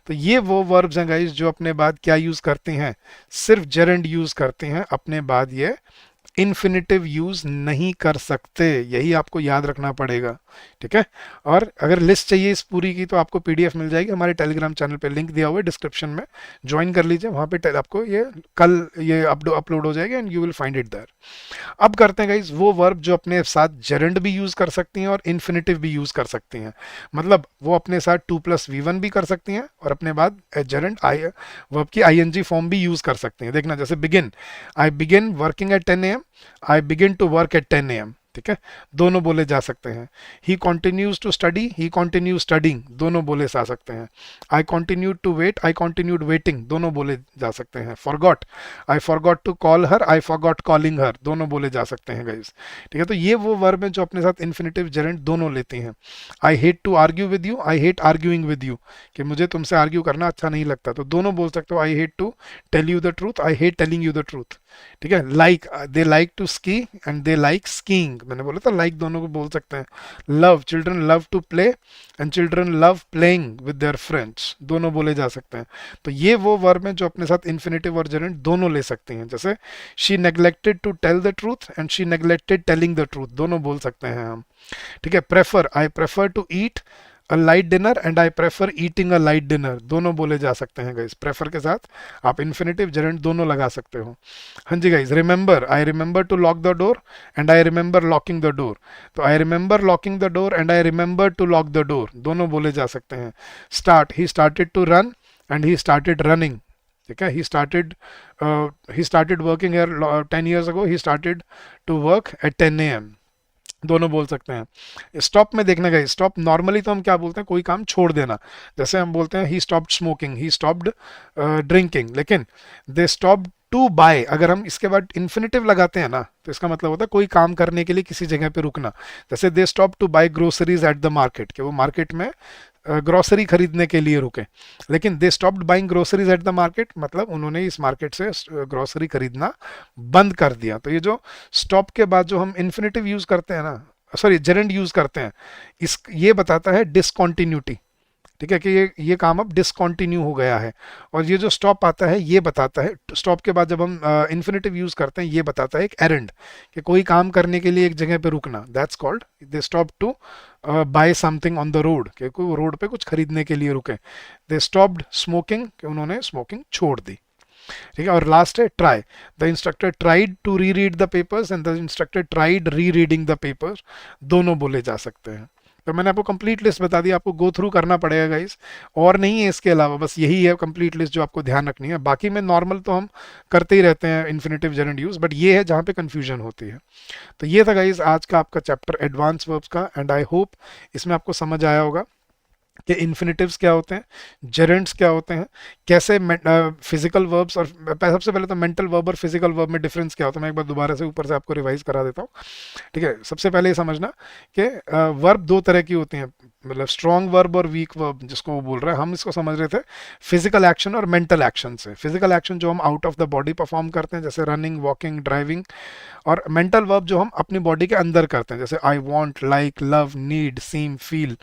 S1: तो ये वो वर्ब्स हैं गाइस जो अपने बाद क्या यूज करते हैं, सिर्फ जेरेंड यूज करते हैं, अपने बाद ये इन्फिनिटिव यूज नहीं कर सकते, यही आपको याद रखना पड़ेगा, ठीक है। और अगर लिस्ट चाहिए इस पूरी की तो आपको पीडीएफ मिल जाएगी हमारे टेलीग्राम चैनल पे, लिंक दिया हुआ है डिस्क्रिप्शन में, ज्वाइन कर लीजिए, वहां पे आपको ये कल ये अपलोड हो जाएगा and you will find it there. अब करते हैं गाइज वो वर्ब जो अपने साथ जेरेंड भी यूज कर सकती हैं और इन्फिनिटिव भी यूज कर सकती हैं, मतलब वो अपने साथ 2+V1 भी कर सकती हैं और अपने बाद जेरेंड आई वर्ब की आईएनजी फॉर्म भी यूज कर सकती हैं। देखना जैसे begin, I begin working at 10 AM, I begin to work at 10 AM, ठीक है, दोनों बोले जा सकते हैं। He continues to study, he continue studying, दोनों बोले जा सकते हैं। I continued to wait, I continued waiting, दोनों बोले जा सकते हैं। Forgot, I forgot to call her, I forgot calling her, दोनों बोले जा सकते हैं गाइस, ठीक है। तो ये वो वर्ब है जो अपने साथ इन्फिनिटिव जेरेंट दोनों लेती हैं। I hate to argue with you, I hate arguing with you, कि मुझे तुमसे आर्ग्यू करना अच्छा नहीं लगता, तो दोनों बोल सकते हो। I hate to tell you the truth, I hate telling you the truth, ठीक है। Like, they like to ski and they like skiing, मैंने बोला था लाइक दोनों को बोल सकते हैं। Love, children love to play and children love playing with their friends, दोनों बोले जा सकते हैं। तो ये वो वर्ब है जो अपने साथ इन्फिनिटिव और जेरेंट दोनों ले सकती हैं। जैसे she neglected to tell the truth and she neglected telling the truth, दोनों बोल सकते हैं हम, ठीक है। Prefer, I prefer to eat a light dinner and I prefer eating a light dinner, दोनों बोले जा सकते हैं गाइस। प्रेफर के साथ आप इन्फिनिटिव जेरेंट दोनों लगा सकते हो। हाँ जी guys, remember, I remember to lock the door and I remember locking the door, तो I remember locking the door and I remember to lock the door, दोनों बोले जा सकते हैं। Start, he started to run and he started running, ठीक है। He started working here 10 years ago, he started to work at 10 AM, दोनों बोल सकते हैं। स्टॉप में देखने का, स्टॉप नॉर्मली तो हम क्या बोलते हैं, कोई काम छोड़ देना, जैसे हम बोलते हैं ही stopped smoking, he stopped drinking, लेकिन दे स्टॉप्ड टू बाय, अगर हम इसके बाद इन्फिनिटिव लगाते हैं ना तो इसका मतलब होता है कोई काम करने के लिए किसी जगह पे रुकना। जैसे they stop to buy groceries at the market, कि वो मार्केट में ग्रोसरी खरीदने के लिए रुके, लेकिन they stopped buying groceries at the market, मतलब उन्होंने इस मार्केट से ग्रोसरी खरीदना बंद कर दिया। तो ये जो स्टॉप के बाद जो हम इन्फिनिटिव यूज करते हैं ना, सॉरी जेरेंड यूज करते हैं, इस ये बताता है डिसकॉन्टिन्यूटी, ठीक है, कि ये काम अब डिसकंटिन्यू हो गया है। और ये जो स्टॉप आता है ये बताता है, स्टॉप के बाद जब हम इन्फिनिटिव यूज करते हैं ये बताता है एक एरेंड, कि कोई काम करने के लिए एक जगह पे रुकना, that's called they stop to buy something on the road, कि कोई रोड पे कुछ खरीदने के लिए रुके। दे स्टॉप्ड स्मोकिंग, कि उन्होंने स्मोकिंग छोड़ दी, ठीक है। और लास्ट है try, the instructor tried to re read the papers and the instructor tried re reading the papers, दोनों बोले जा सकते हैं। तो मैंने आपको कंप्लीट लिस्ट बता दी, आपको गो थ्रू करना पड़ेगा गाइस, और नहीं है इसके अलावा, बस यही है कंप्लीट लिस्ट जो आपको ध्यान रखनी है। बाकी में नॉर्मल तो हम करते ही रहते हैं इन्फिनिटिव जेरेंड यूज, बट ये है जहाँ पे कंफ्यूजन होती है। तो ये था गाइस आज का आपका चैप्टर एडवांस वर्ब्स का, एंड आई होप इसमें आपको समझ आया होगा कि इन्फिनिटिव्स क्या होते हैं, जेरेंट्स क्या होते हैं, कैसे फिजिकल वर्ब्स और सबसे पहले तो मेंटल वर्ब और फिजिकल वर्ब में डिफरेंस क्या होता है, मैं एक बार दोबारा से ऊपर से आपको रिवाइज करा देता हूँ, ठीक है। सबसे पहले ये समझना कि वर्ब दो तरह की होती हैं, मतलब स्ट्रॉन्ग वर्ब और वीक वर्ब जिसको वो बोल रहे हैं, हम इसको समझ रहे थे फिजिकल एक्शन और मेंटल एक्शन से। फिजिकल एक्शन जो हम out of the body perform करते हैं, जैसे रनिंग, वॉकिंग, ड्राइविंग, और मेंटल वर्ब जो हम अपनी बॉडी के अंदर करते हैं, जैसे I want, like, love, need, seem, feel,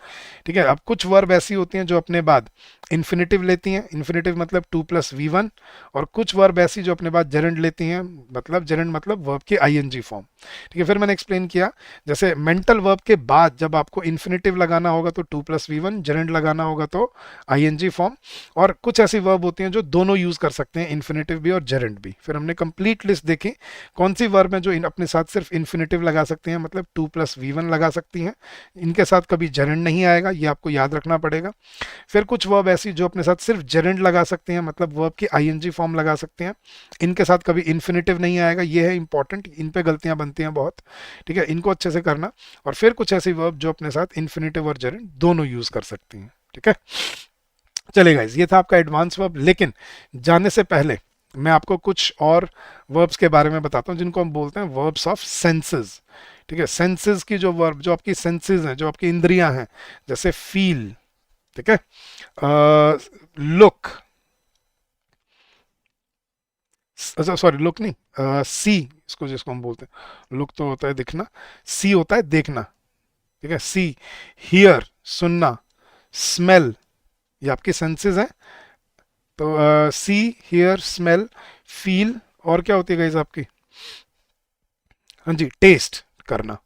S1: ठीक है। अब कुछ वर्ब ऐसी होती हैं जो अपने बाद इन्फिनिटिव लेती हैं, इन्फिनिटिव मतलब 2+V1, और कुछ वर्ब ऐसी जो अपने बाद जेरेंड लेती हैं, मतलब जेरेंड मतलब वर्ब की आईएनजी फॉर्म, ठीक है। फिर मैंने एक्सप्लेन किया जैसे मेंटल वर्ब के बाद जब आपको इन्फिनिटिव लगाना होगा तो 2+V1, जेरेंड लगाना होगा तो आईएनजी फॉर्म, और कुछ ऐसी वर्ब होती हैं जो दोनों यूज कर सकते हैं, इन्फिनिटिव भी और जेरेंड भी। फिर हमने कंप्लीट लिस्ट देखी कौन सी वर्ब है जो अपने साथ सिर्फ इन्फिनिटिव लगा सकती हैं, मतलब 2+V1 लगा सकती हैं, इनके साथ कभी जेरेंड नहीं आएगा, ये आपको याद रखना पड़ेगा। फिर कुछ वर्ब ऐसी जो अपने साथ सिर्फ जेरेंड लगा सकते हैं, मतलब वर्ब की आईएनजी फॉर्म लगा सकते हैं, इनके साथ कभी इन्फिनिटिव नहीं आएगा, ये है इंपॉर्टेंट, इन पे गलतियां बनती हैं बहुत, ठीक है, इनको अच्छे से करना। और फिर कुछ ऐसी वर्ब जो अपने साथ इन्फिनिटिव और जेरेंड दोनों यूज कर सकती हैं, ठीक है। चलेगा, ये था आपका एडवांस वर्ब। लेकिन जाने से पहले मैं आपको कुछ और वर्ब्स के बारे में बताता हूँ जिनको हम बोलते हैं वर्ब्स ऑफ सेंसेस, ठीक है। सेंसेस की जो वर्ब, जो आपकी सेंसेस हैं, जो आपकी इंद्रियां हैं, जैसे फील, ठीक है। लुक, अच्छा सॉरी लुक नहीं, सी इसको जिसको हम बोलते हैं, लुक तो होता है दिखना, सी होता है देखना, ठीक है। सी, हियर सुनना, स्मेल ये आपके सेंसेस हैं, तो सी, हियर, स्मेल, फील, और क्या होती है गाइस आपकी, हाँ जी, टेस्ट करना।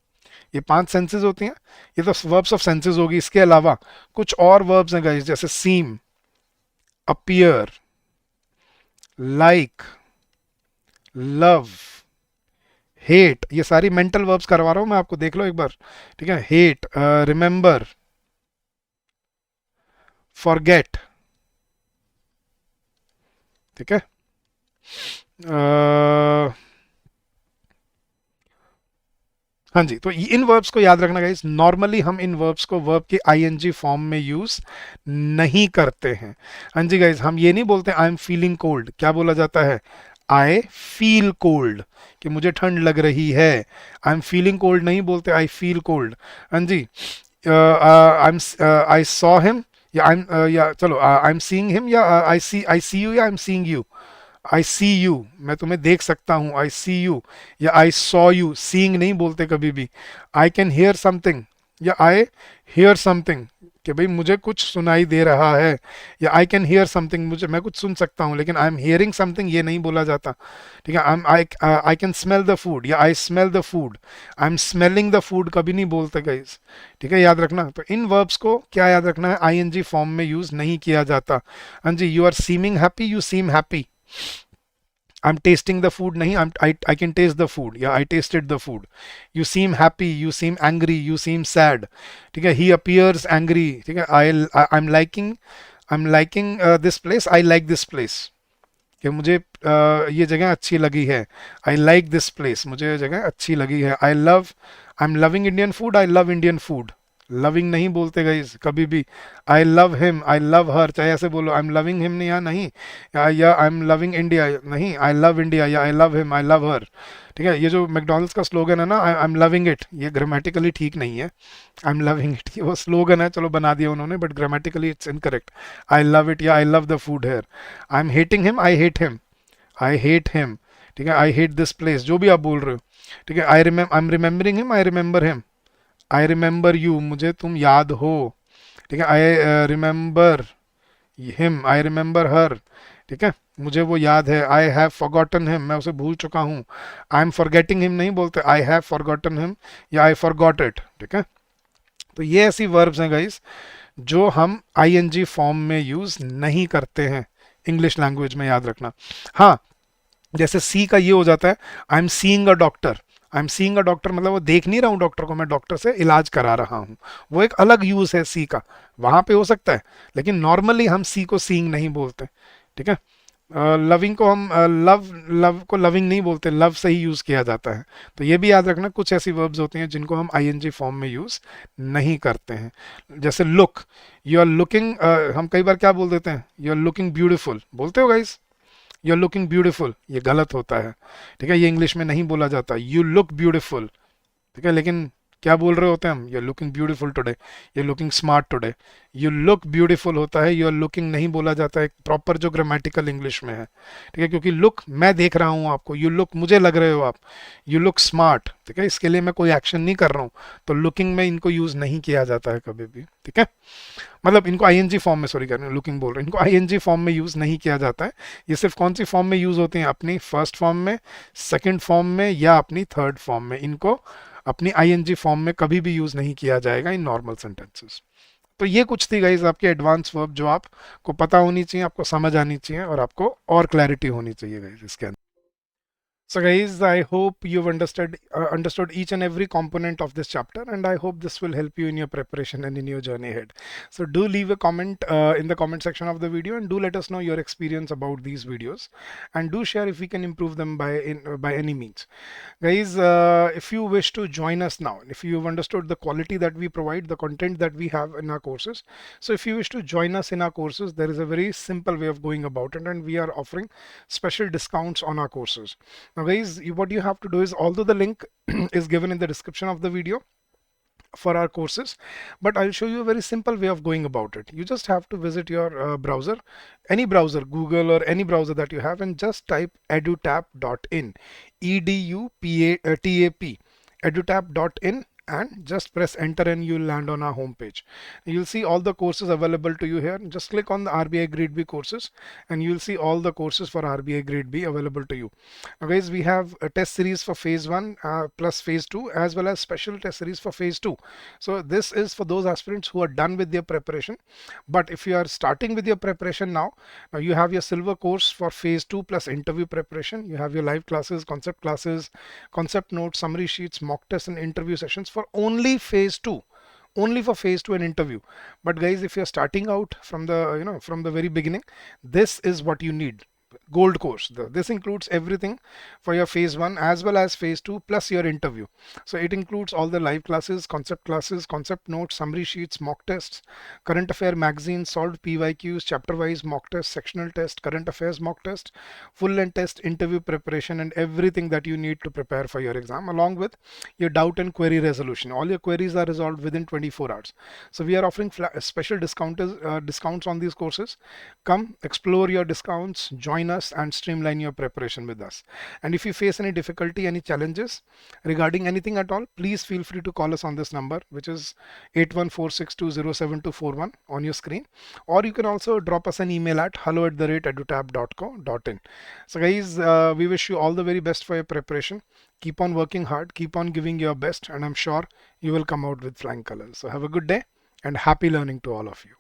S1: ये 5 सेंसेस होती हैं। ये तो वर्ब्स ऑफ सेंसेस होगी। इसके अलावा कुछ और वर्ब्स हैं गाइस, जैसे सीम, अपीयर, लाइक, लव, हेट, ये सारी मेंटल वर्ब्स करवा रहा हूं मैं आपको, देख लो एक बार, ठीक है। हेट, रिमेंबर, फॉरगेट, ठीक है। अ, हाँ जी, तो इन वर्ब्स को याद रखना गाइस, नॉर्मली हम इन वर्ब्स को वर्ब के आईएनजी फॉर्म में यूज नहीं करते हैं। हाँ जी गाइस, हम ये नहीं बोलते आई एम फीलिंग कोल्ड, क्या बोला जाता है, आई फील कोल्ड, कि मुझे ठंड लग रही है। आई एम फीलिंग कोल्ड नहीं बोलते, आई फील कोल्ड। हाँ जी, I am, I saw him, या आई एम, या चलो आई एम सीइंग हिम, या आई सी यू, या I am seeing you. I see you, मैं तुम्हें देख सकता हूँ, आई सी यू, या आई सॉ यू, सीइंग नहीं बोलते कभी भी। आई कैन हियर समथिंग, या आई हियर समथिंग, कि भाई मुझे कुछ सुनाई दे रहा है, या आई कैन हियर समथिंग, मुझे मैं कुछ सुन सकता हूँ, लेकिन आई एम हियरिंग समथिंग ये नहीं बोला जाता, ठीक है। I can smell the food, या I smell the food, I am smelling the food कभी नहीं बोलते गाइस, ठीक है, याद रखना। तो इन वर्ब्स को क्या याद रखना है, आईएनजी फॉर्म में यूज नहीं किया जाता। हाँ जी, you are seeming happy, you seem happy. I'm tasting the food नहीं, I can taste the food, या I tasted the food. You seem happy, you seem angry, you seem sad, ठीक है। He appears angry, ठीक है। I'm liking this place, I like this place, कि मुझे ये जगह अच्छी लगी है। I like this place, मुझे ये जगह अच्छी लगी है। I'm loving Indian food, I love Indian food. Loving नहीं बोलते गाइस कभी भी। I love him, I love हर, चाहे ऐसे बोलो, आई एम लविंग हिम नहीं, या नहीं, या आई एम लविंग इंडिया नहीं, आई लव इंडिया, या I love him, I love हर, ठीक है। ये जो मैकडोनल्ड्स का स्लोगन है ना, आई एम लविंग इट, ये ग्रामेटिकली ठीक नहीं है। आई एम लविंग इट, ये वो स्लोगन है, चलो बना दिया उन्होंने, but grammatically it's incorrect. I love it, या I love the food here. I am hating him, I hate him, I hate him, ठीक है। आई हेट दिस प्लेस, जो भी आप बोल रहे हो, ठीक है। I am remembering him, I remember him. I remember you, मुझे तुम याद हो, ठीक है। I remember him, I remember her, ठीक है, मुझे वो याद है। आई हैव फॉरगॉटन हिम, मैं उसे भूल चुका हूँ। आई एम फॉरगेटिंग हिम नहीं बोलते, आई हैव फॉरगॉटन हिम, या आई फॉरगॉट इट, ठीक है। तो ये ऐसी वर्ब्स हैं गाइस जो हम आईएनजी फॉर्म में यूज नहीं करते हैं इंग्लिश लैंग्वेज में, याद रखना। हाँ, जैसे सी का ये हो जाता है, I am seeing a doctor. I am seeing a doctor मतलब वो देख नहीं रहा हूँ डॉक्टर को, मैं डॉक्टर से इलाज करा रहा हूँ। वो एक अलग यूज है सी का, वहां पे हो सकता है, लेकिन नॉर्मली हम सी को सीइंग नहीं बोलते, ठीक है। लविंग को हम लव लव को लविंग नहीं बोलते, लव से ही यूज किया जाता है। तो ये भी याद रखना, कुछ ऐसी वर्ब्स होती हैं जिनको हम आईएनजी फॉर्म में यूज नहीं करते हैं। जैसे लुक, यू आर लुकिंग, हम कई बार क्या बोल देते हैं, यू आर लुकिंग ब्यूटीफुल, बोलते हो guys, you are looking beautiful, ये गलत होता है, ठीक है। ये इंग्लिश में नहीं बोला जाता, यू लुक ब्यूटीफुल, ठीक है। लेकिन क्या बोल रहे होते हैं हम, you are looking beautiful today, you looking smart today. You look beautiful होता है, यू आर लुकिंग नहीं बोला जाता है, प्रॉपर जो ग्रामेटिकल इंग्लिश में है, ठीक है। क्योंकि लुक मैं देख रहा हूँ आपको, यू लुक मुझे लग रहे हो आप, यू लुक स्मार्ट, ठीक है। इसके लिए मैं कोई एक्शन नहीं कर रहा हूँ, तो लुकिंग में इनको यूज नहीं किया जाता है कभी भी, ठीक है। मतलब इनको आईएनजी फॉर्म में, सॉरी कर रहे हैं, लुकिंग बोल रहे हैं, इनको आईएनजी फॉर्म में यूज नहीं किया जाता है। ये सिर्फ कौन सी फॉर्म में यूज होते हैं, अपनी फर्स्ट फॉर्म में, सेकंड फॉर्म में, या अपनी थर्ड फॉर्म में। इनको अपनी आईएनजी फॉर्म में कभी भी यूज नहीं किया जाएगा इन नॉर्मल सेंटेंसेस। तो ये कुछ थी गाइज आपके एडवांस वर्ब जो आपको पता होनी चाहिए, आपको समझ आनी चाहिए, और आपको और क्लैरिटी होनी चाहिए गाइज इसके अंदर। So guys, I hope you've understood each and every component of this chapter, and I hope this will help you in your preparation and in your journey ahead. So do leave a comment in the comment section of the video, and do let us know your experience about these videos, and do share if we can improve them by any means. Guys, if you wish to join us now, if you've understood the quality that we provide, the content that we have in our courses, so if you wish to join us in our courses, there is a very simple way of going about it, and we are offering special discounts on our courses. Now guys, what you have to do is, although the link is given in the description of the video, for our courses, but I'll show you a very simple way of going about it. You just have to visit your browser, any browser, Google or any browser that you have, and just type edutap.in, EDUPATAP, edutap.in, and just press enter and you'll land on our homepage. You'll see all the courses available to you here. Just click on the RBI Grade B courses and you'll see all the courses for RBI Grade B available to you. Now guys, we have a test series for phase 1 plus phase 2, as well as special test series for phase 2. So this is for those aspirants who are done with their preparation. But if you are starting with your preparation now, you have your silver course for phase 2 plus interview preparation. You have your live classes, concept notes, summary sheets, mock tests and interview sessions for only phase 2, only for phase 2 and interview. But guys, if you're starting out from the from the very beginning, this is what you need. Gold course. This includes everything for your phase 1 as well as phase 2 plus your interview. So it includes all the live classes, concept notes, summary sheets, mock tests, current affair magazine, solved PYQs, chapter wise mock test, sectional test, current affairs mock test, full length test, interview preparation, and everything that you need to prepare for your exam, along with your doubt and query resolution. All your queries are resolved within 24 hours. So we are offering special discounts on these courses. Come explore your discounts, join us and streamline your preparation with us. And if you face any difficulty, any challenges regarding anything at all, please feel free to call us on this number, which is 8146207241 on your screen, or you can also drop us an email at hello@edutap.co.in. So guys, we wish you all the very best for your preparation. Keep on working hard, keep on giving your best, and I'm sure you will come out with flying colors. So have a good day and happy learning to all of you.